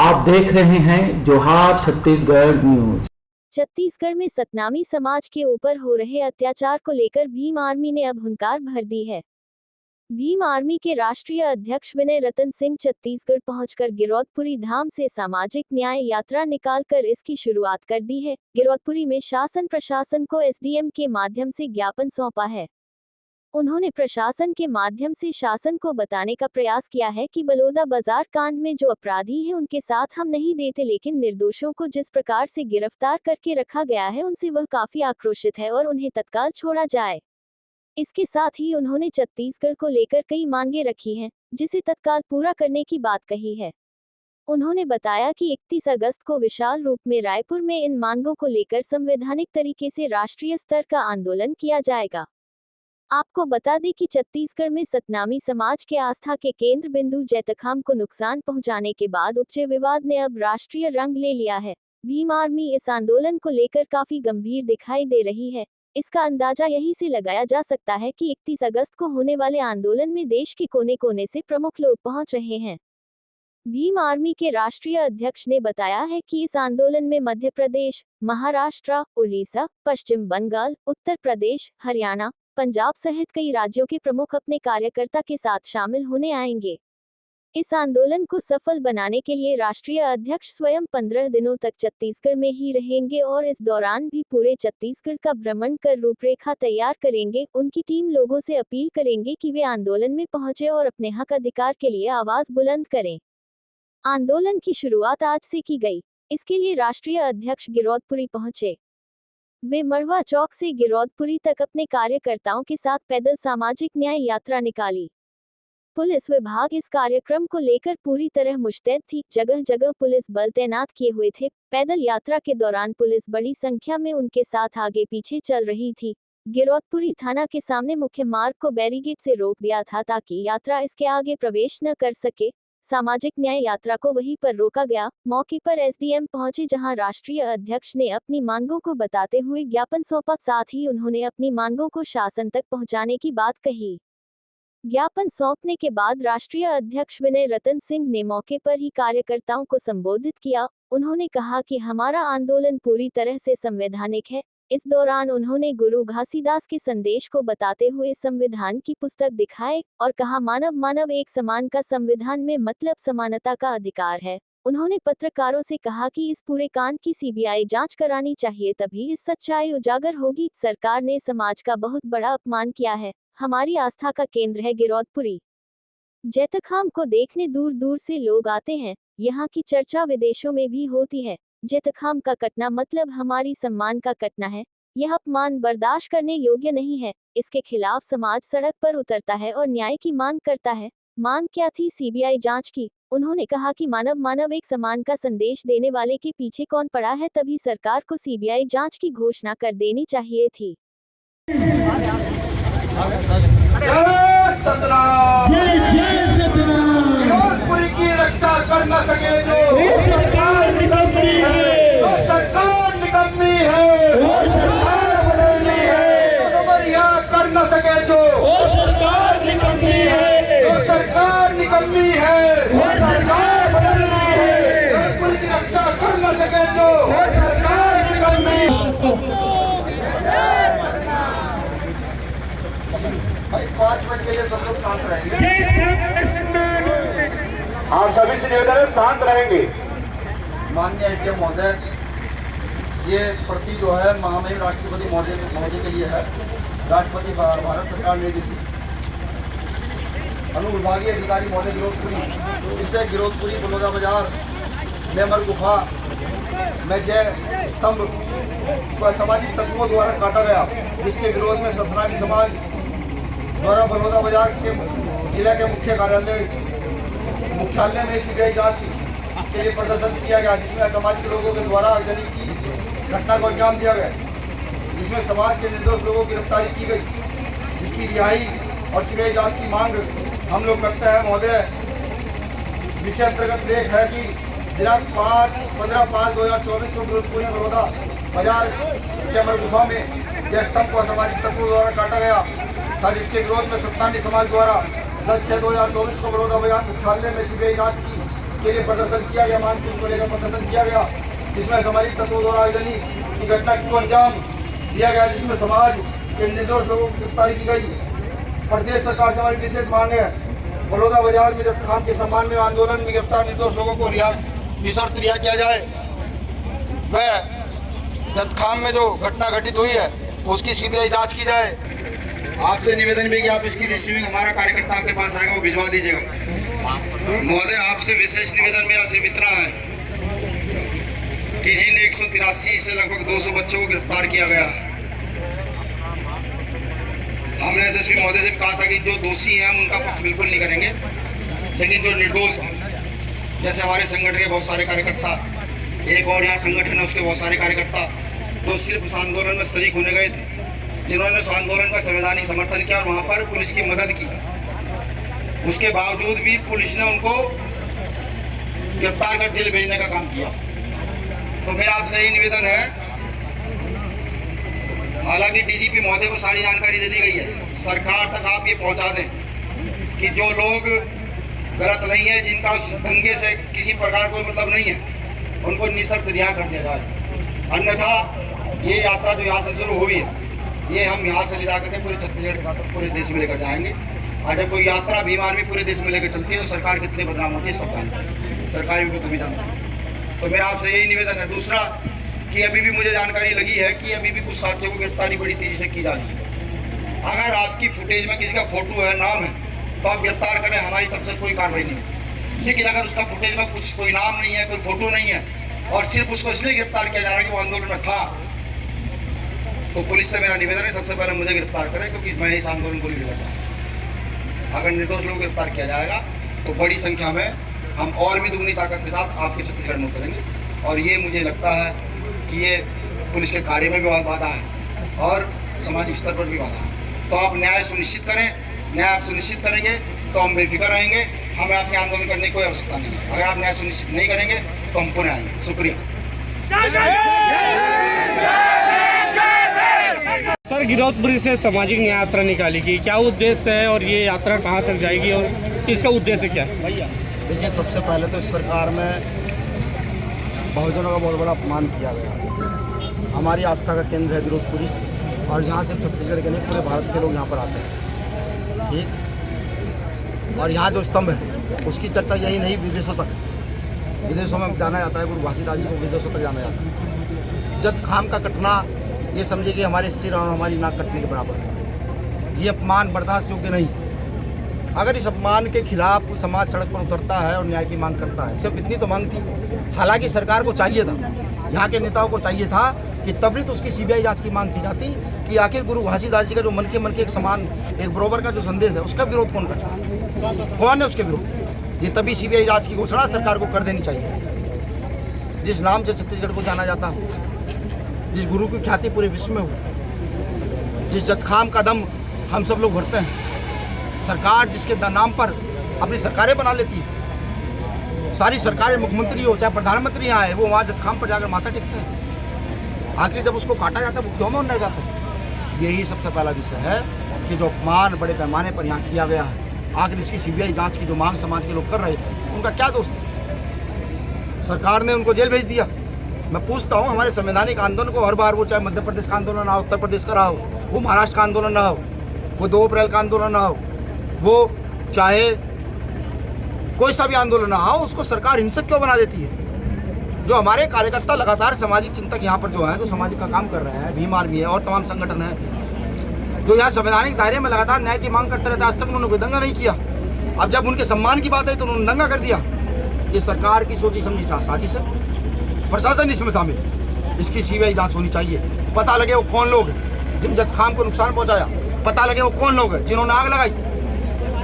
आप देख रहे हैं जोहार छत्तीसगढ़ न्यूज। छत्तीसगढ़ में सतनामी समाज के ऊपर हो रहे अत्याचार को लेकर भीम आर्मी ने अब हुंकार भर दी है। भीम आर्मी के राष्ट्रीय अध्यक्ष विनय रतन सिंह छत्तीसगढ़ पहुंचकर गिरौदपुरी धाम से सामाजिक न्याय यात्रा निकालकर इसकी शुरुआत कर दी है। गिरौदपुरी में शासन प्रशासन को एसडीएम के माध्यम से ज्ञापन सौंपा है। उन्होंने प्रशासन के माध्यम से शासन को बताने का प्रयास किया है कि बलौदा बाजार कांड में जो अपराधी हैं उनके साथ हम नहीं देते, लेकिन निर्दोषों को जिस प्रकार से गिरफ्तार करके रखा गया है उनसे वह काफी आक्रोशित है और उन्हें तत्काल छोड़ा जाए। इसके साथ ही उन्होंने छत्तीसगढ़ को लेकर कई मांगे रखी हैं, जिसे तत्काल पूरा करने की बात कही है। उन्होंने बताया कि 31 अगस्त को विशाल रूप में रायपुर में इन मांगों को लेकर संवैधानिक तरीके से राष्ट्रीय स्तर का आंदोलन किया जाएगा। आपको बता दें कि छत्तीसगढ़ में सतनामी समाज के आस्था के केंद्र बिंदु जैतखाम को नुकसान पहुंचाने के बाद उपजे विवाद ने अब राष्ट्रीय रंग ले लिया है। भीम आर्मी इस आंदोलन को लेकर काफी गंभीर दिखाई दे रही है। इसका अंदाजा यहीं से लगाया जा सकता है कि 31 अगस्त को होने वाले आंदोलन में देश के कोने कोने से प्रमुख लोग पहुंच रहे हैं। भीम आर्मी के राष्ट्रीय अध्यक्ष ने बताया है कि इस आंदोलन में मध्य प्रदेश, महाराष्ट्र, उड़ीसा, पश्चिम बंगाल, उत्तर प्रदेश, हरियाणा, पंजाब सहित कई राज्यों के प्रमुख अपने कार्यकर्ता के साथ शामिल होने आएंगे। इस आंदोलन को सफल बनाने के लिए राष्ट्रीय अध्यक्ष स्वयं 15 दिनों तक छत्तीसगढ़ में ही रहेंगे और इस दौरान भी पूरे छत्तीसगढ़ का भ्रमण कर रूपरेखा तैयार करेंगे। उनकी टीम लोगों से अपील करेंगे कि वे आंदोलन में पहुंचे और अपने हक अधिकार के लिए आवाज बुलंद करें। आंदोलन की शुरुआत आज से की गई। इसके लिए राष्ट्रीय अध्यक्ष गिरौदपुरी पहुंचे। वे मड़वा चौक से गिरौदपुरी तक अपने कार्यकर्ताओं के साथ पैदल सामाजिक न्याय यात्रा निकाली। पुलिस विभाग इस कार्यक्रम को लेकर पूरी तरह मुस्तैद थी। जगह जगह पुलिस बल तैनात किए हुए थे। पैदल यात्रा के दौरान पुलिस बड़ी संख्या में उनके साथ आगे पीछे चल रही थी। गिरौदपुरी थाना के सामने मुख्य मार्ग को बैरिकेड से रोक दिया था ताकि यात्रा इसके आगे प्रवेश न कर सके। सामाजिक न्याय यात्रा को वहीं पर रोका गया। मौके पर एसडीएम पहुंचे, जहां राष्ट्रीय अध्यक्ष ने अपनी मांगों को बताते हुए ज्ञापन सौंपा। साथ ही उन्होंने अपनी मांगों को शासन तक पहुंचाने की बात कही। ज्ञापन सौंपने के बाद राष्ट्रीय अध्यक्ष विनय रतन सिंह ने मौके पर ही कार्यकर्ताओं को संबोधित किया। उन्होंने कहा कि हमारा आंदोलन पूरी तरह से संवैधानिक है। इस दौरान उन्होंने गुरु घासीदास के संदेश को बताते हुए संविधान की पुस्तक दिखाए और कहा, मानव मानव एक समान का संविधान में मतलब समानता का अधिकार है। उन्होंने पत्रकारों से कहा कि इस पूरे कांड की सीबीआई जांच करानी चाहिए, तभी इस सच्चाई उजागर होगी। सरकार ने समाज का बहुत बड़ा अपमान किया है। हमारी आस्था का केंद्र है गिरौदपुरी। जैतखाम को देखने दूर दूर से लोग आते हैं। यहाँ की चर्चा विदेशों में भी होती है। जैतखाम का कटना मतलब हमारी सम्मान का कटना है। यह अपमान बर्दाश्त करने योग्य नहीं है। इसके खिलाफ समाज सड़क पर उतरता है और न्याय की मांग करता है। मांग क्या थी? सीबीआई जांच की। उन्होंने कहा कि मानव मानव एक समान का संदेश देने वाले के पीछे कौन पड़ा है, तभी सरकार को सीबीआई जांच की घोषणा कर देनी चाहिए थी। गिरौदपुरी की रक्षा कर न सके जो सरकार निकम्मी है, तो सरकार निकम्मी है, वो सरकार बदलनी है। खबरिया कर न सके जो सरकार निकम्मी है, तो सरकार निकम्मी है, वो सरकार बदलनी है। गिरौदपुरी की रक्षा कर न सके जो सरकार निकम्मी है। 5 मिनट के लिए सब लोग शांत रहेंगे। आप सभी से निवेदन है, शांत रहेंगे। माननीय एडीएम महोदय, ये प्रति जो है महामहिम राष्ट्रपति महोदय के लिए है। राष्ट्रपति भारत सरकार ने दी थी। अनुविभागीय अधिकारी महोदय गिरौदपुरी, इसे गिरौदपुरी बलौदा बाजार मेमर गुफा में जय स्तंभ को असामाजिक तत्वों द्वारा काटा गया, जिसके विरोध में सतनामी समाज द्वारा बलौदा बाजार के जिला के मुख्यालय में सीबीआई जांच के लिए प्रदर्शन किया गया, जिसमें असामाजिक लोगों के द्वारा आगजनी की घटना को अंजाम दिया गया, जिसमें समाज के निर्दोष लोगों की गिरफ्तारी की गई, जिसकी रिहाई और सीबीआई जांच की मांग हम लोग करते हैं। महोदय, विषय अंतर्गत लेख है कि दिनांक 15/5/2024 को गिरौदपुरी बलौदा बाजार के अमर गुफा में यह स्तंभ को असामाजिक तत्वों द्वारा काटा गया था, जिसके विरोध में सतनामी समाज द्वारा 10/6/2024 को बलौदा बाजार मुख्यालय में सीबीआई जांच की के लिए प्रदर्शन किया गया, मानसून को लेकर प्रदर्शन किया गया, जिसमें सामाजिक तत्वों द्वारा आगजनी की घटना को अंजाम दिया गया, जिसमें समाज के निर्दोष लोगों की गिरफ्तारी की गई। प्रदेश सरकार से हमारी विशेष मांग है, बलौदा बाजार में जब खाम के सम्मान में आंदोलन में गिरफ्तार निर्दोष लोगों को निशर्त रिहा किया जाए। वह जतखाम में जो घटना घटित हुई है उसकी सीबीआई जांच की जाए। आपसे निवेदन भी कि आप इसकी रिसीविंग हमारा कार्यकर्ता आपके पास आएगा, वो भिजवा दीजिएगा। महोदय, आपसे विशेष निवेदन मेरा सिर्फ इतना है कि इन 183 से लगभग 200 बच्चों को गिरफ्तार किया गया। हमने एसएसपी महोदय से कहा था कि जो दोषी हैं हम उनका पक्ष बिल्कुल नहीं करेंगे, लेकिन जो निर्दोष हैं, जैसे हमारे संगठन के बहुत सारे कार्यकर्ता, एक और यहाँ संगठन है उसके बहुत सारे कार्यकर्ता जो सिर्फ उस आंदोलन में शरीक होने गए थे, जिन्होंने उस आंदोलन का संवैधानिक समर्थन किया और वहाँ पर पुलिस की मदद की, उसके बावजूद भी पुलिस ने उनको गिरफ्तार कर जेल भेजने का काम किया। तो मेरा आपसे यही निवेदन है, हालांकि डीजीपी महोदय को सारी जानकारी दे दी गई है, सरकार तक आप ये पहुंचा दें कि जो लोग गलत नहीं है, जिनका उस दंगे से किसी प्रकार कोई मतलब नहीं है, उनको निशर्त रिहा कर दिया जाए। अन्यथा ये यात्रा जो यहाँ से शुरू हुई है, ये हम यहाँ से ले जाकर पूरे छत्तीसगढ़ पूरे देश में लेकर जाएंगे। और जब कोई यात्रा भीम आर्मी पूरे देश में लेकर चलती है तो सरकार कितनी बदनाम होती है सब जानते हैं, सरकार भी कभी जानती है। तो मेरा आपसे यही निवेदन है। दूसरा कि अभी भी मुझे जानकारी लगी है कि अभी भी कुछ साथियों को गिरफ्तारी बड़ी तेजी से की जा रही है। अगर आपकी फुटेज में किसी का फोटो है, नाम है, तो आप गिरफ्तार करें, हमारी तरफ से कोई कार्रवाई नहीं है। लेकिन अगर उसका फुटेज में कुछ कोई नाम नहीं है, कोई फोटो नहीं है और सिर्फ उसको इसलिए गिरफ्तार किया जा रहा है कि वो आंदोलन में था, तो पुलिस से मेरा निवेदन है सबसे पहले मुझे गिरफ्तार करें, क्योंकि मैं इस आंदोलन को लीड करता हूँ। अगर निर्दोष लोग गिरफ्तार किया जाएगा तो बड़ी संख्या में हम और भी दुगनी ताकत के साथ आपके छत्तीसगढ़ में उतरेंगे। और ये मुझे लगता है कि ये पुलिस के कार्य में भी बाधा है और सामाजिक स्तर पर भी बाधा है। तो आप न्याय सुनिश्चित करें, न्याय आप सुनिश्चित करेंगे तो हम बेफिक्र रहेंगे, हमें आपके आंदोलन करने की कोई आवश्यकता नहीं है। अगर आप न्याय सुनिश्चित नहीं करेंगे तो हम पुनः आएंगे। शुक्रिया। सर, गिरौदपुरी से सामाजिक न्याय यात्रा निकाली गई, क्या उद्देश्य है और ये यात्रा कहाँ तक जाएगी और इसका उद्देश्य क्या है? देखिए, सबसे पहले तो इस सरकार में बहुजनों का बहुत बड़ा अपमान किया गया। हमारी आस्था का केंद्र है गिरौदपुरी, और यहाँ से छत्तीसगढ़ के नहीं पूरे भारत के लोग यहाँ पर आते हैं, ठीक। और यहाँ जो स्तंभ है उसकी चर्चा यही नहीं, विदेशों तक, विदेशों में जाना जाता है, गुरु घासीदास जी को विदेशों तक जाना जाता है। जतखाम का कटना ये समझिए कि हमारे सिर और हमारी नाक कटने के बराबर है। ये अपमान बर्दाश्त योग्य नहीं। अगर इस अपमान के खिलाफ समाज सड़क पर उतरता है और न्याय की मांग करता है, सिर्फ इतनी तो मांग थी। हालांकि सरकार को चाहिए था, यहाँ के नेताओं को चाहिए था कि त्वरित उसकी सीबीआई जांच की मांग की जाती कि आखिर गुरु घासीदास जी का जो मन के एक समान, एक बराबर का जो संदेश है, उसका विरोध कौन करता है, कौन है उसके विरोध। ये तभी सीबीआई जांच की घोषणा सरकार को कर देनी चाहिए। जिस नाम से छत्तीसगढ़ को जाना जाता हो, जिस गुरु की ख्याति पूरे विश्व में हो, जिस जतखाम का दम हम सब लोग भरते हैं, सरकार जिसके नाम पर अपनी सरकारें बना लेती है, सारी सरकारें, मुख्यमंत्री हो चाहे प्रधानमंत्री यहाँ है, वो वहाँ जतखाम पर जाकर माथा टेकते हैं। आखिर जब उसको काटा जाता है वो क्यों में उन्नत जाता है? यही सबसे पहला विषय है कि जो अपमान बड़े पैमाने पर यहाँ किया गया है, आखिर इसकी सीबीआई जांच की जो मांग समाज के लोग कर रहे थे, उनका क्या दोष? सरकार ने उनको जेल भेज दिया। मैं पूछता हूँ, हमारे संवैधानिक आंदोलन को हर बार, वो चाहे मध्य प्रदेश का आंदोलन ना हो, उत्तर प्रदेश का रहा हो, वो महाराष्ट्र का आंदोलन ना हो, वो 2 अप्रैल का आंदोलन ना हो, वो चाहे कोई सा भी आंदोलन ना हो, उसको सरकार हिंसक क्यों बना देती है? जो हमारे कार्यकर्ता लगातार सामाजिक चिंतक यहाँ पर जो है, जो सामाजिक का काम कर रहे हैं, भीम आर्मी है और तमाम संगठन है, जो यहाँ संवैधानिक दायरे में लगातार न्याय की मांग करते रहते, आज तक उन्होंने कोई दंगा नहीं किया। अब जब उनके सम्मान की बात आई तो उन्होंने दंगा कर दिया। ये सरकार की सोची समझी साजिश है, प्रशासन इसमें शामिल, इसकी सीबीआई जांच होनी चाहिए। पता लगे वो कौन लोग हैं जिन जतखाम को नुकसान पहुंचाया, पता लगे वो कौन लोग हैं जिन्होंने आग लगाई।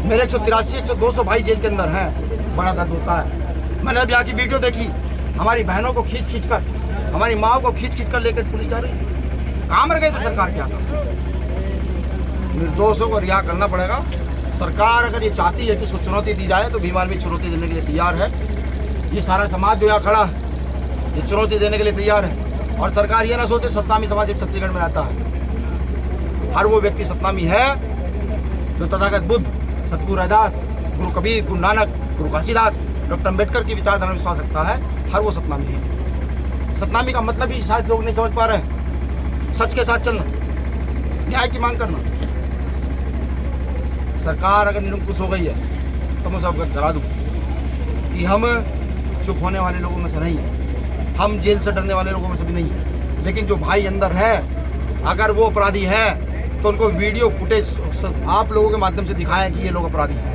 मेरे 183 100-200 भाई जेल के अंदर हैं, बड़ा दर्द होता है। मैंने अब यहाँ की वीडियो देखी, हमारी बहनों को खींच कर, हमारी माओ को खींच कर लेकर पुलिस जा रही थी। कहाँ मर गए थे सरकार क्या? निर्दोषों को रिहा करना पड़ेगा। सरकार अगर ये चाहती है कि उसको चुनौती दी जाए तो भीम आर्मी चुनौती देने के लिए तैयार है। ये सारा समाज जो यहाँ खड़ा है ये चुनौती देने के लिए तैयार है। और सरकार ये ना सोचे सतनामी समाज छत्तीसगढ़ में रहता है। हर वो व्यक्ति सतनामी है जो तथागत बुद्ध, सतगुरु रविदास, गुरु कबीर, गुरु नानक, गुरु घासीदास डॉक्टर अम्बेडकर की विचारधारा में विश्वास रखता है, हर वो सतनामी है। सतनामी का मतलब ही शायद लोग नहीं समझ पा रहे हैं। सच के साथ चलना, न्याय की मांग करना। सरकार अगर निरंकुश हो गई है तो मैं सब करा दूँ कि हम चुप होने वाले लोगों में से नहीं है, हम जेल से डरने वाले लोगों में से भी नहीं है। लेकिन जो भाई अंदर है, अगर वो अपराधी है तो उनको वीडियो फुटेज आप लोगों के माध्यम से दिखाएं कि ये लोग अपराधी हैं।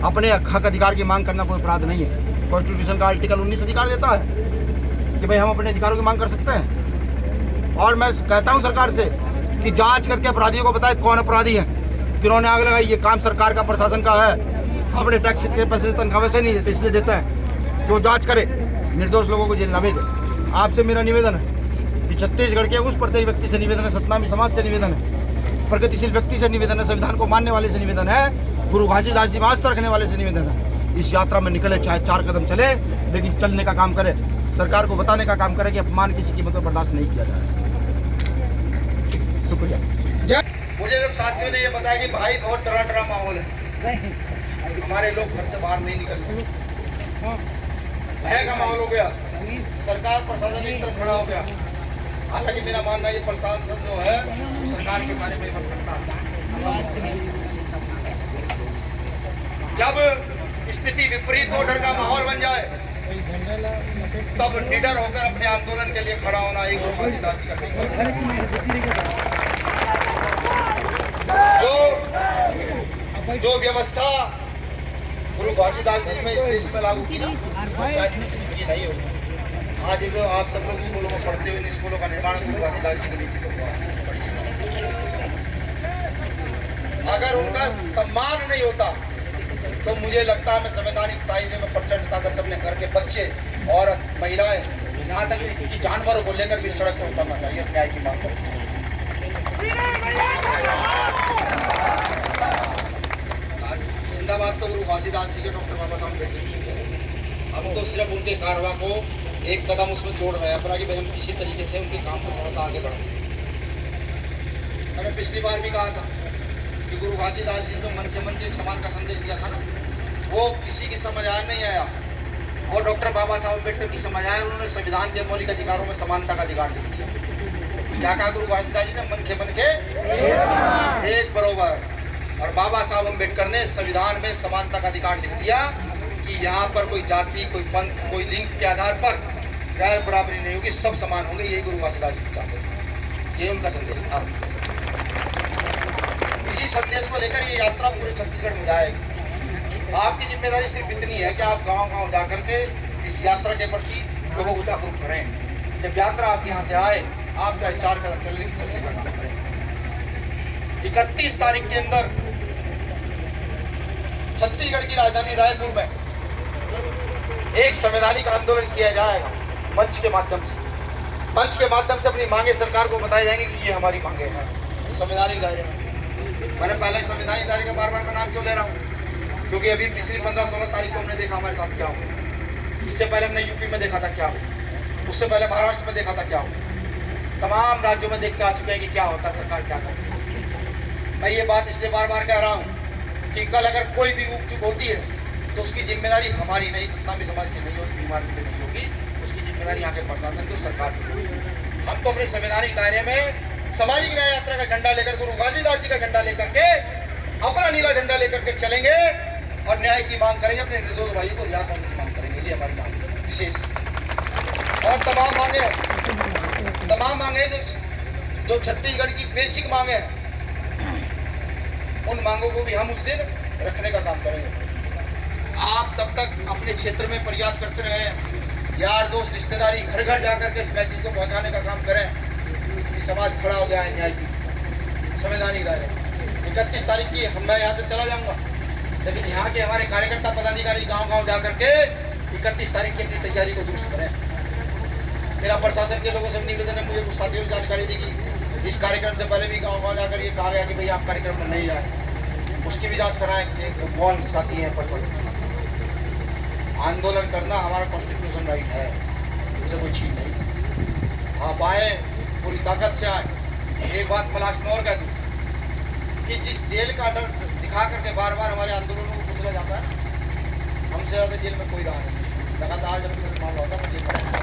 अपने हक अधिकार की मांग करना कोई अपराध नहीं है। कॉन्स्टिट्यूशन का आर्टिकल 19 अधिकार देता है कि भाई हम अपने अधिकारों की मांग कर सकते हैं। और मैं कहता हूं सरकार से कि जांच करके अपराधियों को बताए कौन अपराधी है, किन्होंने आग लगाई। ये काम सरकार का, प्रशासन का है। अपने टैक्स के पैसे तनख्वाह वैसे नहीं देते, इसलिए देते हैं कि वो जाँच करे, निर्दोष लोगों को जेल न भेजे। आपसे मेरा निवेदन है कि छत्तीसगढ़ के उस प्रत्येक व्यक्ति से निवेदन है, सतनामी समाज से निवेदन है, प्रगतिशील व्यक्ति से निवेदन है, संविधान को मानने वाले से निवेदन है, गुरु घासीदास जी में आस्था रखने वाले से निवेदन है, इस यात्रा में निकले, चाहे 4 कदम चले, लेकिन चलने का काम करे। सरकार को बताने का काम करे कि अपमान किसी कीमत पर बर्दाश्त नहीं किया जाए। शुक्रिया। मुझे जब साथियों ने ये बताया कि भाई बहुत डरा माहौल है, हमारे लोग घर से बाहर नहीं निकल रहे, भय का माहौल हो गया, सरकार प्रशासन एक तरफ खड़ा हो गया। हालांकि मेरा मानना है प्रशासन जो है सरकार के सारे में करता है। जब स्थिति विपरीत हो, डर का माहौल बन जाए, तब निडर होकर अपने आंदोलन के लिए खड़ा होना एक गुरु घासीदास जी का सही। जो व्यवस्था गुरु घासीदास जी में इस देश में लागू की ना, वो शायद किसी की नहीं होगी। आज जो आप सब लोग स्कूलों में पढ़ते हुए, इन स्कूलों का निर्माण गुरु घासीदास जी की नीति को हुआ है। अगर उनका सम्मान नहीं होता तो मुझे लगता है मैं संवैधानिक दायरे में प्रचंड ताकत से अपने घर के बच्चे, औरत, महिलाएं, यहाँ तक कि जानवरों को लेकर भी सड़क पर उतरना चाहिए, न्याय की मांग करते हैं। जिंदाबाद तो गुरु घासीदास जी के, डॉक्टर बाबा साहब अम्बेडकर की है। हम तो सिर्फ उनके कारवा को एक कदम उसमें जोड़ रहे हैं अपना, कि भाई हम किसी तरीके से उनके काम को थोड़ा सा आगे बढ़ा सकें। मैंने पिछली बार भी कहा था कि गुरु घासीदास जी तो मन के मन एक समान का संदेश दिया था ना, वो किसी की समझ आया नहीं आया, वो डॉक्टर बाबा साहब अम्बेडकर की समझ आया। उन्होंने संविधान के मौलिक अधिकारों में समानता का अधिकार लिख दिया। क्या कहा गुरु घासीदास जी ने? मन के एक बरोबर। और बाबा साहब अम्बेडकर ने संविधान में समानता का अधिकार लिख दिया कि यहाँ पर कोई जाति, कोई पंथ, कोई लिंग के आधार पर गैर बराबरी नहीं होगी, सब समान होंगे। यही गुरु घासीदास जी चाहते थे, ये उनका संदेश था। इसी संदेश को लेकर ये यात्रा पूरे छत्तीसगढ़ में जाएगी। आपकी जिम्मेदारी सिर्फ इतनी है कि आप गांव-गांव जाकर के इस यात्रा के प्रति लोगों को जागरूक करें। जब यात्रा आपके यहाँ से आए, आप चाहे 4 कदम चलने का काम करें। 31 तारीख के अंदर छत्तीसगढ़ की राजधानी रायपुर में एक संवैधानिक आंदोलन किया जाएगा, मंच के माध्यम से। मंच के माध्यम से अपनी मांगे सरकार को बताई जाएंगी कि ये हमारी मांगे हैं संवैधानिक दायरे में। मैंने पहले संवैधानिक दायरे का बार-बार मैं नाम क्यों ले रहा हूँ? क्योंकि अभी पिछली 15-16 तारीख को हमने देखा हमारे साथ क्या हो। इससे पहले हमने यूपी में देखा था क्या हो, उससे पहले महाराष्ट्र में देखा था क्या हो। तमाम राज्यों में देख के आ चुके हैं कि क्या होता है, सरकार क्या करती है। मैं ये बात इसलिए बार-बार कह रहा हूँ कि कल अगर कोई भी चूक होती है तो उसकी जिम्मेदारी हमारी नहीं, सतनामी समाज की नहीं होगी, बीमार की नहीं होगी, उसकी जिम्मेदारी यहाँ के प्रशासन की और सरकार की होगी। हम तो अपने संवैधानिक दायरे में सामाजिक न्याय यात्रा का झंडा लेकर, गुरु घासीदास जी का झंडा लेकर के, अपना नीला झंडा लेकर के चलेंगे और न्याय की मांग करेंगे, अपने निर्दोष भाई को रिहा करने की मांग करेंगे। ये हमारी मांग है विशेष। और तमाम मांगे जो छत्तीसगढ़ की बेसिक मांगे हैं, उन मांगों को भी हम उस दिन रखने का काम करेंगे। आप तब तक अपने क्षेत्र में प्रयास करते रहें, यार दोस्त रिश्तेदारी घर घर जाकर के इस मैसेज को पहुंचाने का काम करें कि समाज खड़ा हो गया है न्याय की संवैधानिक दायरे। 31 तारीख की मैं यहाँ से चला जाऊँगा, लेकिन यहाँ के हमारे कार्यकर्ता पदाधिकारी गाँव-गाँव जाकर के 31 तारीख की अपनी तैयारी को दुरुस्त करें। मेरा प्रशासन के लोगों से निवेदन है, मुझे कुछ साथियों को जानकारी दी कि इस कार्यक्रम से पहले भी गाँव-गाँव जाकर ये कहा गया कि भाई आप कार्यक्रम में नहीं जाए, उसकी भी जांच कराएं कि कौन साथी है प्रशासन। आंदोलन करना हमारा कॉन्स्टिट्यूशन राइट है, उसे कोई छीन नहीं सकता। आप आए, पूरी ताकत से आए। एक बात मैं लास्ट में और कह दूँ कि जिस जेल का डर दिखा करके बार बार हमारे आंदोलनों को कुचला जाता है, हमसे ज़्यादा जेल में कोई रहा नहीं। लगातार जब कुछ मामला होता है जेल में रहता है।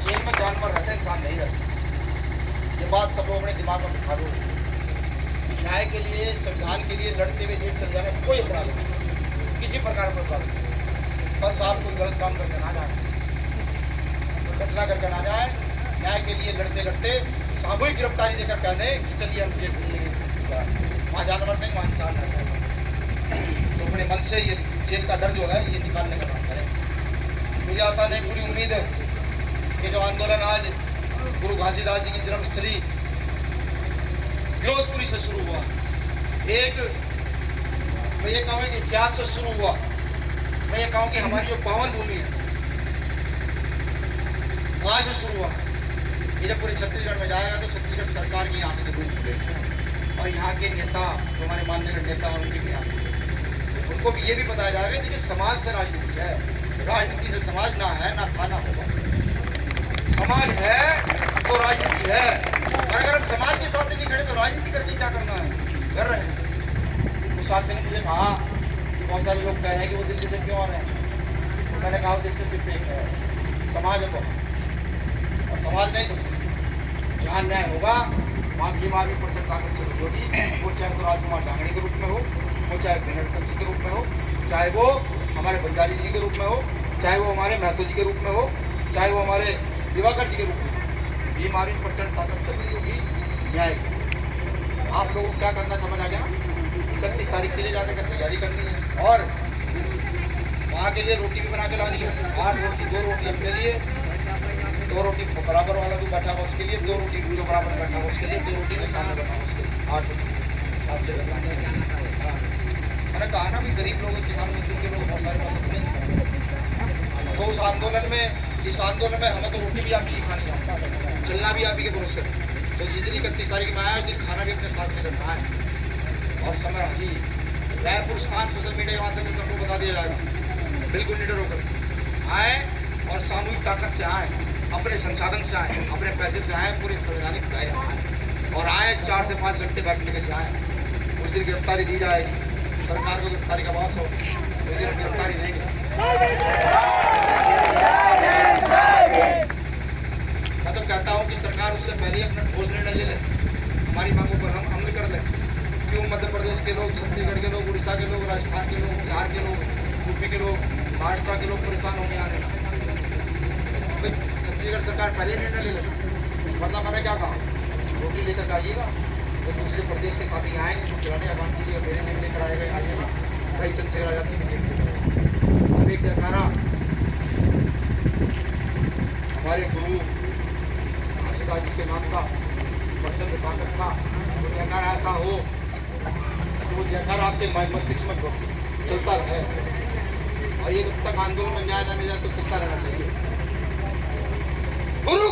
जेल में जानवर रहते, इंसान नहीं रहते। ये बात सब लोग अपने दिमाग में बिठा दो। न्याय के लिए, संविधान के लिए लड़ते हुए जेल चले जाने कोई अपराध नहीं, किसी प्रकार का अपराध नहीं। बस आप कोई गलत काम करके ना जाए, कोई घटना करके ना जाए। न्याय के लिए लड़ते लड़ते सामूहिक गिरफ्तारी देकर कह दें कि चलिए हम जेल वहाँ जानवर नहीं, वहाँ इंसान है। तो अपने मन से ये जेल का डर जो है ये निकालने का काम करें। मुझे आशा नहीं, पूरी उम्मीद है कि जो आंदोलन आज गुरु घासीदास जी की जन्मस्थली गिरोधपुरी से शुरू हुआ, एक मैं ये कहूँ कि इतिहास से शुरू हुआ। मैं ये कहूँ कि हमारी जो पावन भूमि है वहाँ से शुरू हुआ। ये जब पूरे छत्तीसगढ़ में जाएगा तो छत्तीसगढ़ सरकार की आंखें जरूर खुलेगी और यहाँ के नेता जो हमारे माननीय नेता हैं उनकी भी आंखें, उनको भी ये भी बताया जाएगा कि समाज से राजनीति है, राजनीति से समाज ना है ना थाना होगा। समाज है तो राजनीति है, और अगर हम समाज के साथ नहीं खड़े तो राजनीति करके क्या करना है, कर रहे हैं। उस साथी ने मुझे कहा कि बहुत सारे लोग कह रहे हैं कि वो दिल्ली से क्यों आ रहे हैं। तो मैंने कहा जिससे सिर्फ एक है, समाज है तो, और समाज नहीं तो जहाँ न्याय होगा वहाँ भीम आर्मी % कांग्रेस से होगी। वो चाहे तो राजकुमार जांगड़ी के रूप में हो, वो चाहे विनोद सिंह के रूप में हो, चाहे वो हमारे बंजारी जी के रूप में हो, चाहे वो हमारे महतो जी के रूप में हो, चाहे वो हमारे दिवाकर जी के रूप में हो। भीम आर्मी % ताकत से बड़ी होगी न्याय की। आप लोगों को क्या करना समझ आ गया ना। 31 तारीख के लिए जाकर तैयारी करनी है और वहाँ के लिए रोटी भी बना के लानी है। 8 रोटी, 2 रोटी अपने लिए, 2 रोटी बराबर वाला जो बैठा हुआ उसके लिए, 2 रोटी जो बराबर बैठा हुआ उसके लिए, 2 रोटी जो सामने बैठा हुआ उसके लिए, 8 रोटी साफ जगह लानी है। हाँ, मैंने कहा ना भी गरीब लोग, किसान मजदूर के लोग बहुत सारे पास अपने हैं। तो उस आंदोलन में, इस आंदोलन में हमें तो रोटी भी आप ही खानी है, चलना भी आप ही के भरोसे। तो जिस दिन 31 तारीख में आया उस दिन खाना भी अपने साथ लेकर खाएं। और समय ही रायपुर स्थान सोशल मीडिया के माध्यम से सबको बता दिया जाएगा। बिल्कुल निडर होकर आए और सामूहिक ताकत से आए, अपने संसाधन से आए, अपने पैसे से आए, पूरे संवैधानिक दायरे में आए और आए 4 से 5 घंटे बैठ लेकर जाए। उस दिन गिरफ्तारी दी जाएगी। सरकार को गिरफ्तारी का आवाज हो, उस दिन हम गिरफ्तारी देंगे। मैं तो कहता हूँ कि सरकार उससे पहले अपना ठोस निर्णय ले ले, हमारी मांगों पर हम अमल कर लें। क्यों मध्य प्रदेश के लोग, छत्तीसगढ़ के लोग, उड़ीसा के लोग, राजस्थान के लोग, बिहार के लोग, यूपी के लोग, महाराष्ट्र के लोग परेशान होंगे आने। छत्तीसगढ़ सरकार पहले निर्णय ले ले, वरना मैंने क्या कहा, रोटी लेकर आइएगा। तो दूसरे प्रदेश के साथी आएंगे जो किराने का काम कीजिए, मेरे लिए लेकर आएगा, आइएगा भाई चंद्रशेखर आजाद जी के लिए लेकर आएगा। अब एक जयकारा हमारे गुरु घासीदास जी के नाम का, प्रचंड ताकत का, वो जयकारा ऐसा हो कि वो जयकारा आपके मस्तिष्क में चलता रहे। और ये जब तक आंदोलन में न्याय न मिल जाए तो चलता रहना चाहिए। गुरु